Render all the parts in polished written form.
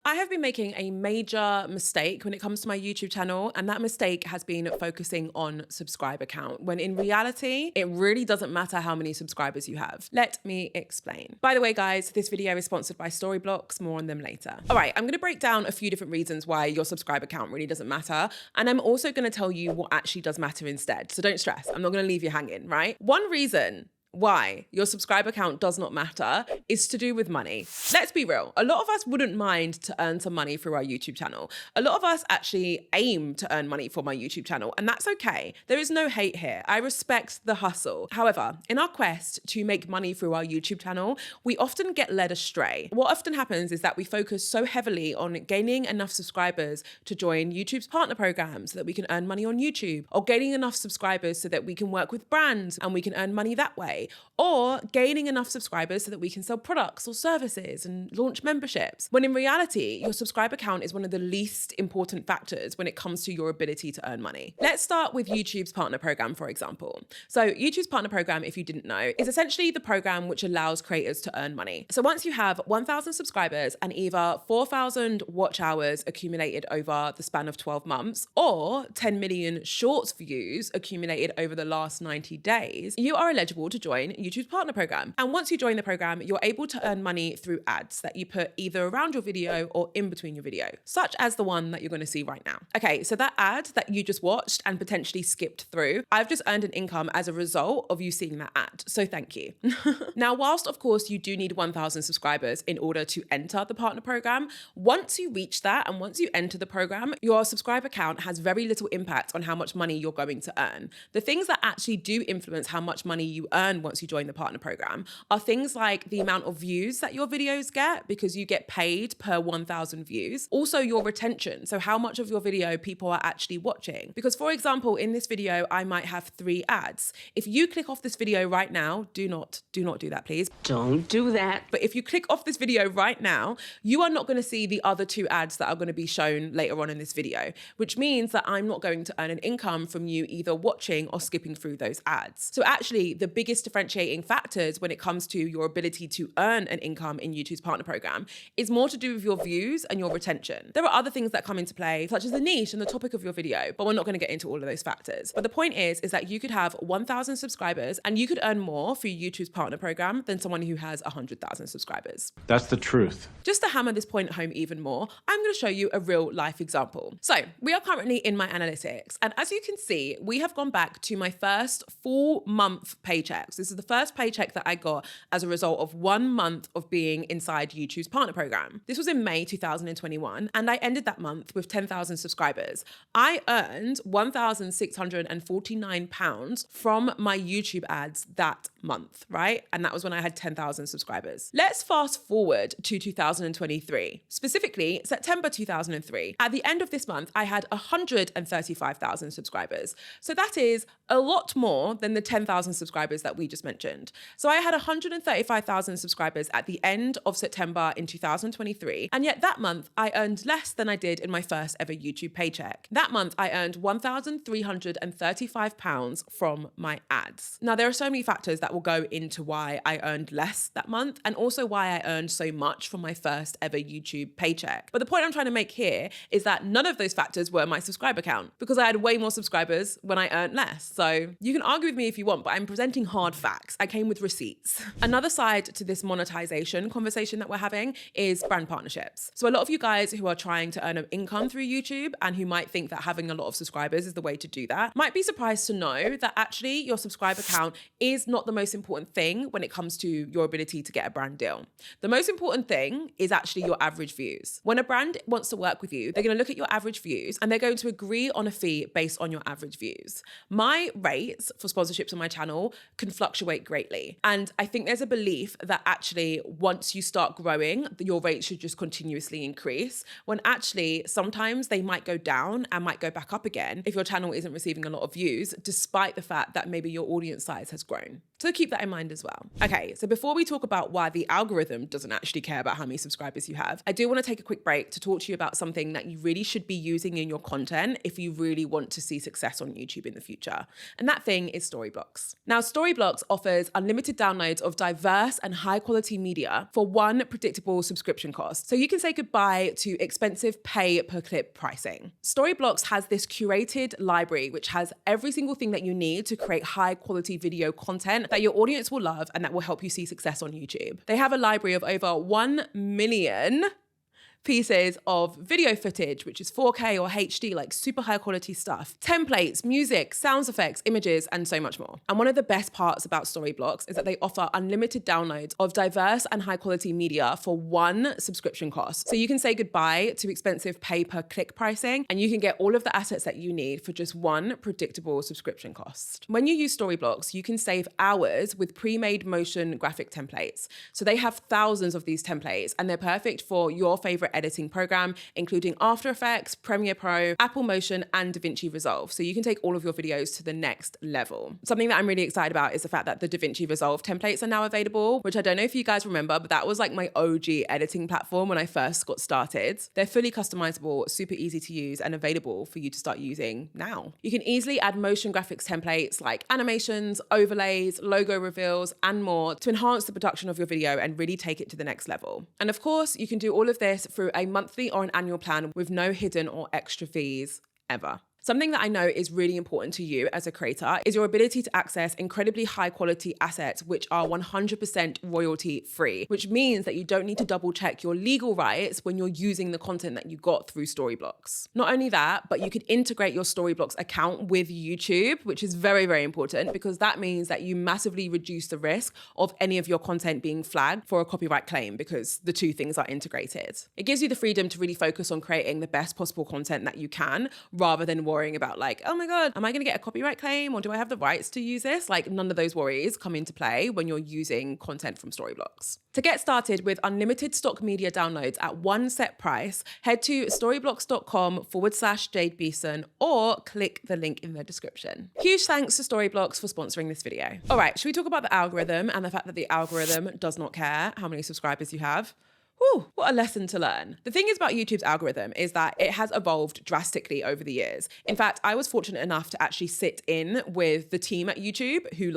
I have been making a major mistake when it comes to my YouTube channel, and that mistake has been focusing on subscriber count, when in reality, it really doesn't matter how many subscribers you have. Let me explain. By the way, guys, this video is sponsored by Storyblocks, more on them later. All right, I'm gonna break down a few different reasons why your subscriber count really doesn't matter, and I'm also gonna tell you what actually does matter instead. So don't stress, I'm not gonna leave you hanging, right? One reason why your subscriber count does not matter is to do with money. Let's be real. A lot of us wouldn't mind to earn some money through our YouTube channel. A lot of us actually aim to earn money from my YouTube channel, and that's okay. There is no hate here. I respect the hustle. However, in our quest to make money through our YouTube channel, we often get led astray. What often happens is that we focus so heavily on gaining enough subscribers to join YouTube's partner program so that we can earn money on YouTube, or gaining enough subscribers so that we can work with brands and we can earn money that way, or gaining enough subscribers so that we can sell products or services and launch memberships. When in reality, your subscriber count is one of the least important factors when it comes to your ability to earn money. Let's start with YouTube's partner program, for example. So YouTube's partner program, if you didn't know, is essentially the program which allows creators to earn money. So once you have 1,000 subscribers and either 4,000 watch hours accumulated over the span of 12 months or 10 million shorts views accumulated over the last 90 days, you are eligible to join YouTube's partner program. And once you join the program, you're able to earn money through ads that you put either around your video or in between your video, such as the one that you're going to see right now. Okay, so that ad that you just watched and potentially skipped through, I've just earned an income as a result of you seeing that ad. So thank you. Now, whilst of course you do need 1,000 subscribers in order to enter the partner program, once you reach that and once you enter the program, your subscriber count has very little impact on how much money you're going to earn. The things that actually do influence how much money you earn once you join the partner program are things like the amount of views that your videos get, because you get paid per 1,000 views. Also your retention, so how much of your video people are actually watching. Because for example, in this video, I might have 3 ads. If you click off this video right now, do not do that, please. Don't do that. But if you click off this video right now, you are not going to see the other 2 ads that are going to be shown later on in this video, which means that I'm not going to earn an income from you either watching or skipping through those ads. So actually the biggest differentiating factors when it comes to your ability to earn an income in YouTube's partner program is more to do with your views and your retention. There are other things that come into play, such as the niche and the topic of your video, but we're not going to get into all of those factors. But the point is that you could have 1,000 subscribers and you could earn more through YouTube's partner program than someone who has 100,000 subscribers. That's the truth. Just to hammer this point home even more, I'm going to show you a real life example. So we are currently in my analytics, and as you can see, we have gone back to my first full month paychecks. This is the first paycheck that I got as a result of 1 month of being inside YouTube's partner program. This was in May 2021, and I ended that month with 10,000 subscribers. I earned £1,649 from my YouTube ads that month, right? And that was when I had 10,000 subscribers. Let's fast forward to 2023, specifically September 2003. At the end of this month, I had 135,000 subscribers. So that is a lot more than the 10,000 subscribers that we just mentioned. So I had 135,000 subscribers at the end of September in 2023. And yet that month I earned less than I did in my first ever YouTube paycheck. That month I earned £1,335 from my ads. Now there are so many factors that will go into why I earned less that month and also why I earned so much from my first ever YouTube paycheck. But the point I'm trying to make here is that none of those factors were my subscriber count, because I had way more subscribers when I earned less. So you can argue with me if you want, but I'm presenting hard facts. I came with receipts. Another side to this monetization conversation that we're having is brand partnerships. So a lot of you guys who are trying to earn an income through YouTube and who might think that having a lot of subscribers is the way to do that, might be surprised to know that actually your subscriber count is not the most important thing when it comes to your ability to get a brand deal. The most important thing is actually your average views. When a brand wants to work with you, they're going to look at your average views and they're going to agree on a fee based on your average views. My rates for sponsorships on my channel can fluctuate greatly. And I think there's a belief that actually once you start growing, your rates should just continuously increase, when actually sometimes they might go down and might go back up again if your channel isn't receiving a lot of views, despite the fact that maybe your audience size has grown. So keep that in mind as well. Okay, so before we talk about why the algorithm doesn't actually care about how many subscribers you have, I do want to take a quick break to talk to you about something that you really should be using in your content if you really want to see success on YouTube in the future. And that thing is Storyblocks. Now, Storyblocks offers unlimited downloads of diverse and high quality media for one predictable subscription cost. So you can say goodbye to expensive pay per clip pricing. Storyblocks has this curated library, which has every single thing that you need to create high quality video content that your audience will love and that will help you see success on YouTube. They have a library of over 1 million pieces of video footage, which is 4K or HD, like super high quality stuff, templates, music, sounds effects, images, and so much more. And one of the best parts about Storyblocks is that they offer unlimited downloads of diverse and high quality media for one subscription cost. So you can say goodbye to expensive pay per click pricing, and you can get all of the assets that you need for just one predictable subscription cost. When you use Storyblocks, you can save hours with pre-made motion graphic templates. So they have thousands of these templates, and they're perfect for your favorite editing program, including After Effects, Premiere Pro, Apple Motion, and DaVinci Resolve. So you can take all of your videos to the next level. Something that I'm really excited about is the fact that the DaVinci Resolve templates are now available, which I don't know if you guys remember, but that was like my OG editing platform when I first got started. They're fully customizable, super easy to use, and available for you to start using now. You can easily add motion graphics templates like animations, overlays, logo reveals, and more to enhance the production of your video and really take it to the next level. And of course, you can do all of this through a monthly or an annual plan with no hidden or extra fees ever. Something that I know is really important to you as a creator is your ability to access incredibly high quality assets, which are 100% royalty free, which means that you don't need to double check your legal rights when you're using the content that you got through Storyblocks. Not only that, but you could integrate your Storyblocks account with YouTube, which is very, very important because that means that you massively reduce the risk of any of your content being flagged for a copyright claim because the two things are integrated. It gives you the freedom to really focus on creating the best possible content that you can rather than worrying about like, oh my God, am I going to get a copyright claim or do I have the rights to use this? Like none of those worries come into play when you're using content from Storyblocks. To get started with unlimited stock media downloads at one set price, head to storyblocks.com/Jade Beeson or click the link in the description. Huge thanks to Storyblocks for sponsoring this video. All right, should we talk about the algorithm and the fact that the algorithm does not care how many subscribers you have? Whew, what a lesson to learn. The thing is about YouTube's algorithm is that it has evolved drastically over the years. In fact, I was fortunate enough to actually sit in with the team at YouTube who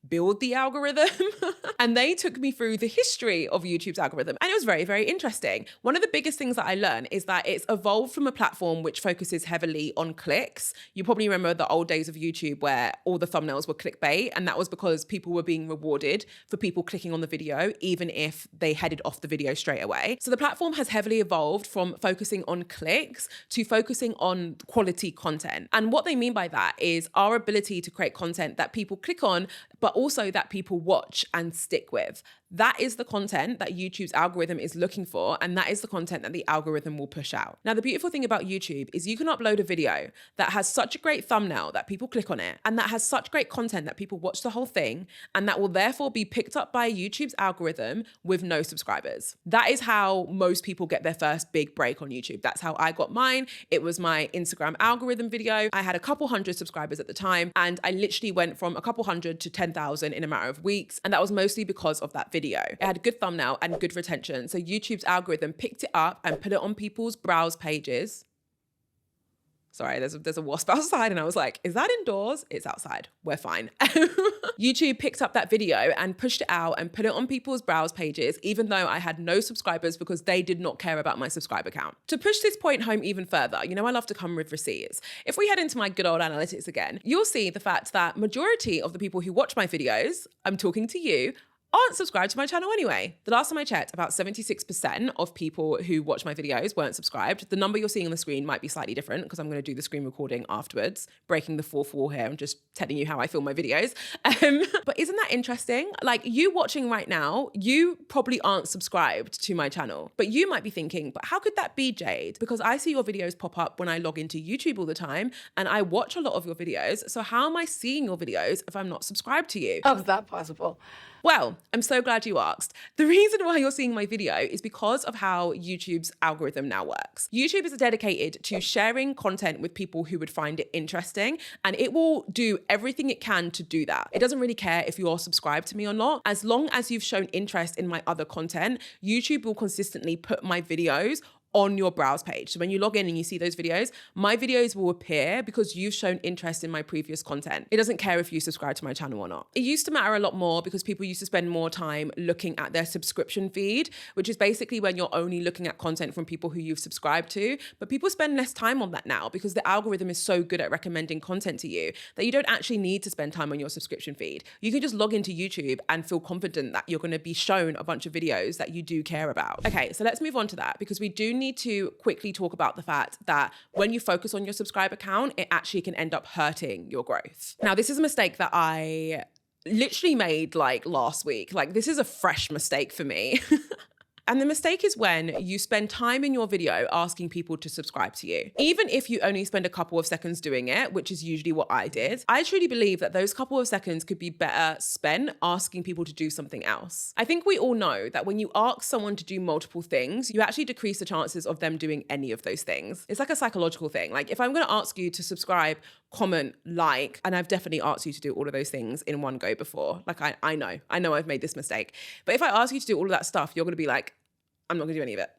build the algorithm and they took me through the history of YouTube's algorithm and it was very, very interesting. One of the biggest things that I learned is that it's evolved from a platform which focuses heavily on clicks. You probably remember the old days of YouTube where all the thumbnails were clickbait, and that was because people were being rewarded for people clicking on the video even if they headed off the video straight away. So the platform has heavily evolved from focusing on clicks to focusing on quality content. And what they mean by that is our ability to create content that people click on, but also that people watch and stick with. That is the content that YouTube's algorithm is looking for, and that is the content that the algorithm will push out. Now, the beautiful thing about YouTube is you can upload a video that has such a great thumbnail that people click on it, and that has such great content that people watch the whole thing, and that will therefore be picked up by YouTube's algorithm with no subscribers. That is how most people get their first big break on YouTube. That's how I got mine. It was my Instagram algorithm video. I had a couple hundred subscribers at the time, and I literally went from a couple hundred to 10,000 in a matter of weeks, and that was mostly because of that video. It had a good thumbnail and good retention. So YouTube's algorithm picked it up and put it on people's browse pages. Sorry, there's a wasp outside and I was like, is that indoors? It's outside. We're fine. YouTube picked up that video and pushed it out and put it on people's browse pages, even though I had no subscribers because they did not care about my subscriber count. To push this point home even further, I love to come with receipts. If we head into my good old analytics again, you'll see the fact that majority of the people who watch my videos, I'm talking to you, aren't subscribed to my channel anyway. The last time I checked, about 76% of people who watch my videos weren't subscribed. The number you're seeing on the screen might be slightly different because I'm going to do the screen recording afterwards, breaking the fourth wall here and just telling you how I film my videos. But isn't that interesting? Like you watching right now, you probably aren't subscribed to my channel, but you might be thinking, but how could that be, Jade? Because I see your videos pop up when I log into YouTube all the time and I watch a lot of your videos. So how am I seeing your videos if I'm not subscribed to you? How's that possible? Well, I'm so glad you asked. The reason why you're seeing my video is because of how YouTube's algorithm now works. YouTube is dedicated to sharing content with people who would find it interesting, and it will do everything it can to do that. It doesn't really care if you're subscribed to me or not. As long as you've shown interest in my other content, YouTube will consistently put my videos on your browse page. So when you log in and you see those videos, my videos will appear because you've shown interest in my previous content. It doesn't care if you subscribe to my channel or not. It used to matter a lot more because people used to spend more time looking at their subscription feed, which is basically when you're only looking at content from people who you've subscribed to. But people spend less time on that now because the algorithm is so good at recommending content to you that you don't actually need to spend time on your subscription feed. You can just log into YouTube and feel confident that you're going to be shown a bunch of videos that you do care about. Okay, so let's move on to that because we do need to quickly talk about the fact that when you focus on your subscriber count, it actually can end up hurting your growth. Now, this is a mistake that I literally made like last week. Like, this is a fresh mistake for me. And the mistake is when you spend time in your video asking people to subscribe to you. Even if you only spend a couple of seconds doing it, which is usually what I did, I truly believe that those couple of seconds could be better spent asking people to do something else. I think we all know that when you ask someone to do multiple things, you actually decrease the chances of them doing any of those things. It's like a psychological thing. Like, if I'm going to ask you to subscribe, comment, like, and I've definitely asked you to do all of those things in one go before. Like, I know I've made this mistake. But if I ask you to do all of that stuff, you're going to be like, I'm not gonna do any of it.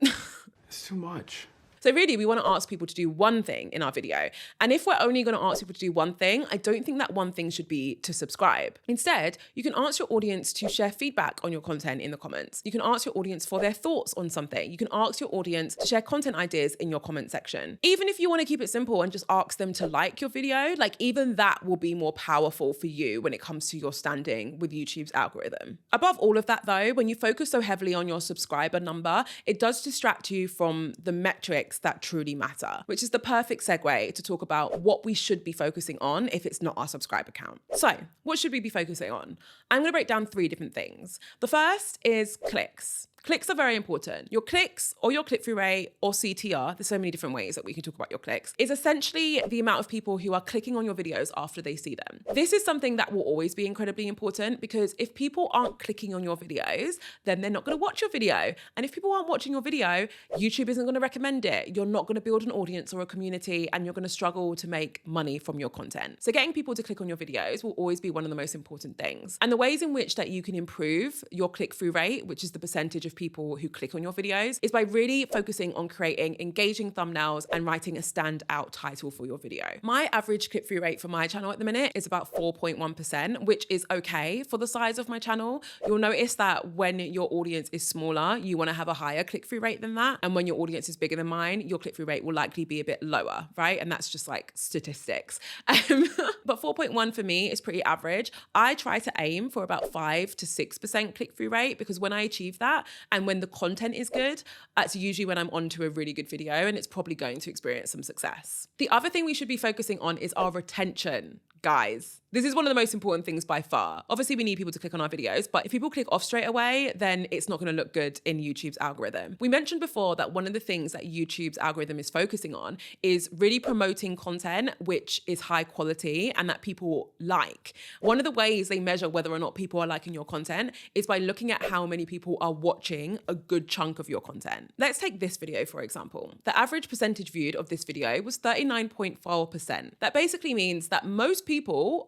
It's too much. So really, we want to ask people to do one thing in our video. And if we're only going to ask people to do one thing, I don't think that one thing should be to subscribe. Instead, you can ask your audience to share feedback on your content in the comments. You can ask your audience for their thoughts on something. You can ask your audience to share content ideas in your comment section. Even if you want to keep it simple and just ask them to like your video, like, even that will be more powerful for you when it comes to your standing with YouTube's algorithm. Above all of that though, when you focus so heavily on your subscriber number, it does distract you from the metrics that truly matter, which is the perfect segue to talk about what we should be focusing on if it's not our subscriber count. So what should we be focusing on? I'm going to break down 3 different things. The first is clicks. Clicks are very important. Your clicks or your click-through rate or CTR, there's so many different ways that we can talk about your clicks, is essentially the amount of people who are clicking on your videos after they see them. This is something that will always be incredibly important because if people aren't clicking on your videos, then they're not going to watch your video. And if people aren't watching your video, YouTube isn't going to recommend it. You're not going to build an audience or a community, and you're going to struggle to make money from your content. So getting people to click on your videos will always be one of the most important things. And the ways in which that you can improve your click-through rate, which is the percentage of people who click on your videos, is by really focusing on creating engaging thumbnails and writing a standout title for your video. My average click-through rate for my channel at the minute is about 4.1%, which is okay for the size of my channel. You'll notice that when your audience is smaller, you want to have a higher click-through rate than that. And when your audience is bigger than mine, your click-through rate will likely be a bit lower, right? And that's just like statistics. But 4.1 for me is pretty average. I try to aim for about 5 to 6% click-through rate because when I achieve that, and when the content is good, that's usually when I'm onto a really good video and it's probably going to experience some success. The other thing we should be focusing on is our retention. Guys, this is one of the most important things by far. Obviously, we need people to click on our videos, but if people click off straight away, then it's not going to look good in YouTube's algorithm. We mentioned before that one of the things that YouTube's algorithm is focusing on is really promoting content which is high quality and that people like. One of the ways they measure whether or not people are liking your content is by looking at how many people are watching a good chunk of your content. Let's take this video, for example. The average percentage viewed of this video was 39.4%. That basically means that most people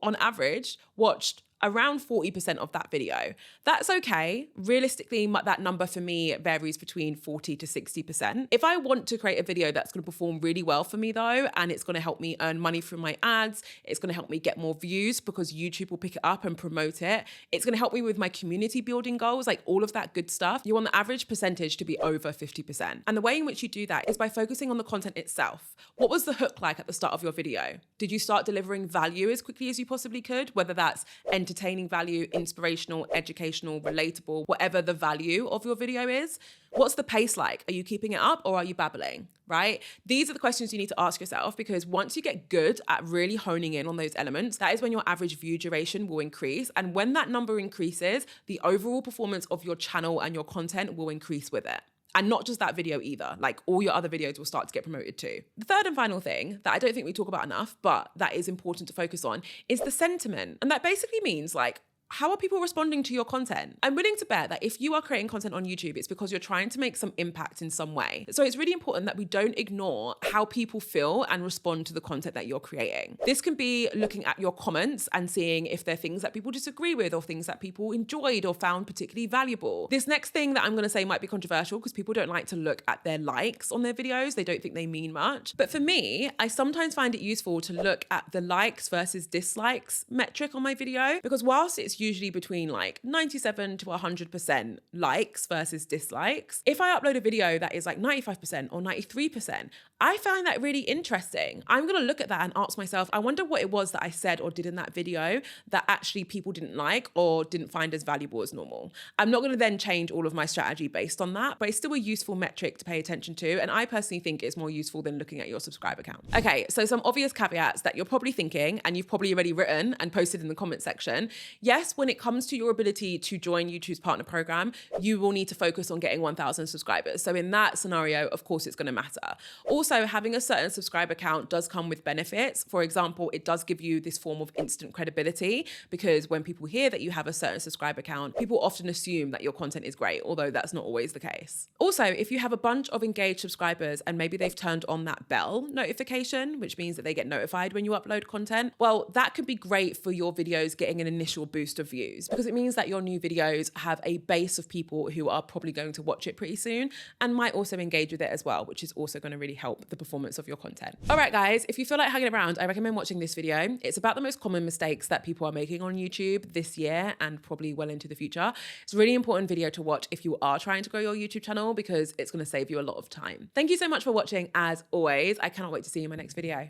on average watched around 40% of that video. That's okay. Realistically, that number for me varies between 40 to 60%. If I want to create a video that's going to perform really well for me though, and it's going to help me earn money from my ads, it's going to help me get more views because YouTube will pick it up and promote it. It's going to help me with my community building goals, like all of that good stuff. You want the average percentage to be over 50%. And the way in which you do that is by focusing on the content itself. What was the hook like at the start of your video? Did you start delivering value as quickly as you possibly could? Whether that's entertaining value, inspirational, educational, relatable, whatever the value of your video is. What's the pace like? Are you keeping it up or are you babbling, right? These are the questions you need to ask yourself because once you get good at really honing in on those elements, that is when your average view duration will increase. And when that number increases, the overall performance of your channel and your content will increase with it. And not just that video either, like all your other videos will start to get promoted too. The third and final thing that I don't think we talk about enough, but that is important to focus on, is the sentiment. And that basically means like, How are people responding to your content? I'm willing to bet that if you are creating content on YouTube, it's because you're trying to make some impact in some way. So it's really important that we don't ignore how people feel and respond to the content that you're creating. This can be looking at your comments and seeing if there are things that people disagree with or things that people enjoyed or found particularly valuable. This next thing that I'm going to say might be controversial because people don't like to look at their likes on their videos. They don't think they mean much. But for me, I sometimes find it useful to look at the likes versus dislikes metric on my video, because whilst it's usually between like 97 to 100% likes versus dislikes, if I upload a video that is like 95% or 93%, I find that really interesting. I'm going to look at that and ask myself, I wonder what it was that I said or did in that video that actually people didn't like or didn't find as valuable as normal. I'm not going to then change all of my strategy based on that, but it's still a useful metric to pay attention to. And I personally think it's more useful than looking at your subscriber count. Okay, so some obvious caveats that you're probably thinking and you've probably already written and posted in the comment section. Yes, when it comes to your ability to join YouTube's partner program, you will need to focus on getting 1,000 subscribers. So in that scenario, of course, it's going to matter. Also, having a certain subscriber count does come with benefits. For example, it does give you this form of instant credibility, because when people hear that you have a certain subscriber count, people often assume that your content is great, although that's not always the case. Also, if you have a bunch of engaged subscribers and maybe they've turned on that bell notification, which means that they get notified when you upload content, well, that could be great for your videos getting an initial boost of views, because it means that your new videos have a base of people who are probably going to watch it pretty soon and might also engage with it as well, which is also going to really help the performance of your content. All right, guys, if you feel like hanging around, I recommend watching this video. It's about the most common mistakes that people are making on YouTube this year and probably well into the future. It's a really important video to watch if you are trying to grow your YouTube channel, because it's going to save you a lot of time. Thank you so much for watching. As always, I cannot wait to see you in my next video.